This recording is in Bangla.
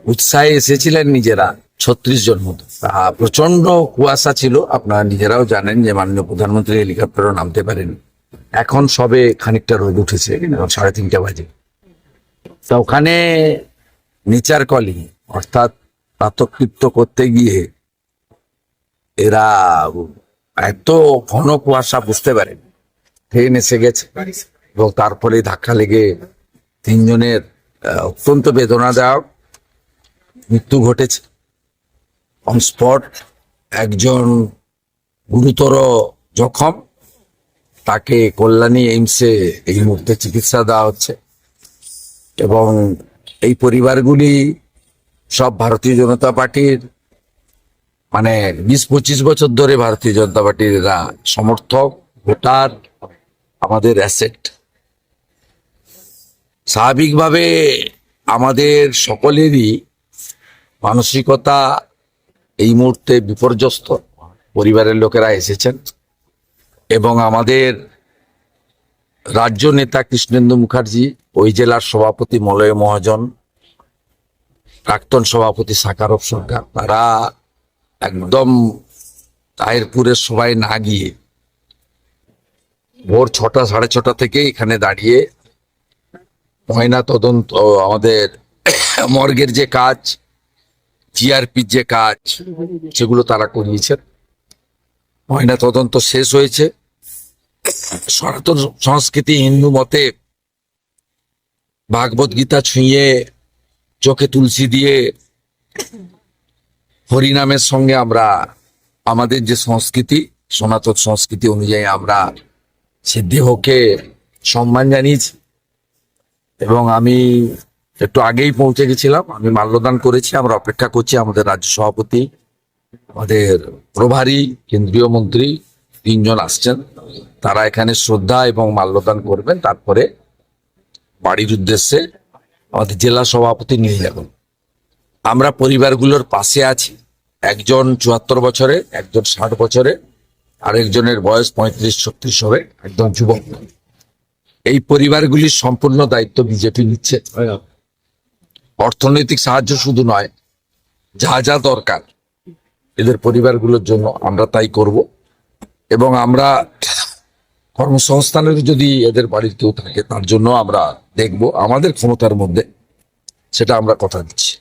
উৎসাহে এসেছিলেন নিজেরা 36 জন মতো। প্রচন্ড কুয়াশা ছিল, আপনারা নিজেরাও জানেন যে মাননীয় প্রধানমন্ত্রী হেলিকপ্টারও নামতে পারেন। এখন সবে খানিকটা রোদ উঠেছে, 3:30 বাজে। তা ওখানে নেচার কলিং অর্থাৎ প্রাতকৃত্য করতে গিয়ে এরা এত ঘন কুয়াশা বুঝতে পারেন, ট্রেন এসে গেছে এবং তারপরে ধাক্কা লেগে 3 জনের অত্যন্ত বেদনাদায়ক মৃত্যু ঘটেছে অন স্পট। একজন গুরুতর জখম, তাকে কল্যাণী এইমসে এই মুহূর্তে চিকিৎসা দেওয়া হচ্ছে। এবং এই পরিবারগুলি সব ভারতীয় জনতা পার্টির, মানে 20-25 বছর ধরে ভারতীয় জনতা পার্টির এরা সমর্থক, ভোটার, আমাদের অ্যাসেট। স্বাভাবিকভাবে আমাদের সকলেরই মানসিকতা এই মুহূর্তে বিপর্যস্ত। পরিবারের লোকেরা এসেছেন এবং আমাদের রাজ্য নেতা কৃষ্ণেন্দু মুখার্জি, ওই জেলার সভাপতি মলয় মহাজন, প্রাক্তন সভাপতি সাকারব সরকার, তারা একদম তাহিরপুরের সবাই না গিয়ে ভোর 6টা 6:30 থেকে এখানে দাঁড়িয়ে ময়না তদন্ত, আমাদের মর্গের যে কাজ, জিআরপির যে কাজ, সেগুলো তারা করিয়েছেন। ময়না তদন্ত শেষ হয়েছে। সনাতন সংস্কৃতি হিন্দু মতে ভাগবত গীতা ছুঁয়ে চোখে তুলসী দিয়ে হরিনামের সঙ্গে আমরা আমাদের যে সংস্কৃতি, সনাতন সংস্কৃতি অনুযায়ী আমরা সে দেহকে সম্মান জানিয়েছি। এবং আমি একটু আগেই পৌঁছে গেছিলাম, আমি মাল্যদান করেছি। আমরা অপেক্ষা করছি আমাদের রাজ্য সভাপতি, আমাদের প্রভারী কেন্দ্রীয় মন্ত্রী 3 জন আসছেন, তারা এখানে শ্রদ্ধা এবং মাল্যদান করবেন। তারপরে বাড়ির উদ্দেশ্যে আমাদের জেলা সভাপতি নিয়ে যাবেন। আমরা পরিবারগুলোর পাশে আছি। একজন 74 বছরে, একজন 60 বছরে, আরেকজনের বয়স 35-36 হবে, একদম যুবক। এই পরিবারগুলির সম্পূর্ণ দায়িত্ব বিজেপি নিচ্ছে। অর্থনৈতিক সাহায্য শুধু নয়, যা যা দরকার এদের পরিবারগুলোর জন্য আমরা তাই করব। এবং আমরা কর্মসংস্থানের যদি এদের বাড়ির কেউ থাকে তার জন্য আমরা দেখব আমাদের ক্ষমতার মধ্যে, সেটা আমরা কথা দিচ্ছি।